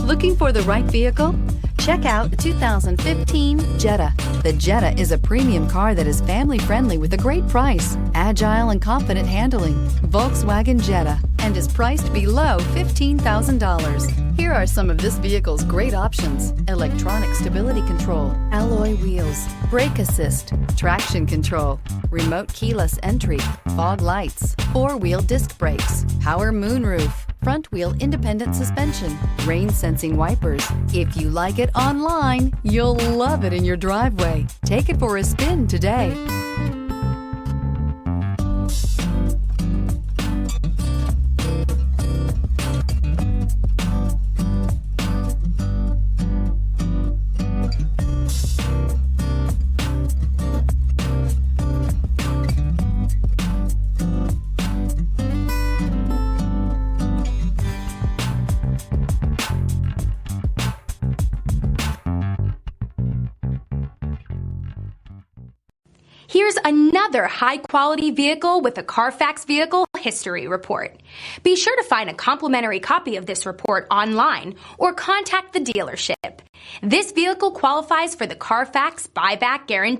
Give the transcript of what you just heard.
Looking for the right vehicle? Check out the 2015 Jetta. The Jetta is a premium car that is family-friendly with a great price, agile and confident handling. Volkswagen Jetta, and is priced below $15,000. Here are some of this vehicle's great options: electronic stability control, alloy wheels, brake assist, traction control, remote keyless entry, fog lights, four-wheel disc brakes, power moonroof, front wheel independent suspension, rain sensing wipers. If you like it online, you'll love it in your driveway. Take it for a spin today. Here's another high-quality vehicle with a CARFAX Vehicle History Report. Be sure to find a complimentary copy of this report online or contact the dealership. This vehicle qualifies for the CARFAX Buyback Guarantee.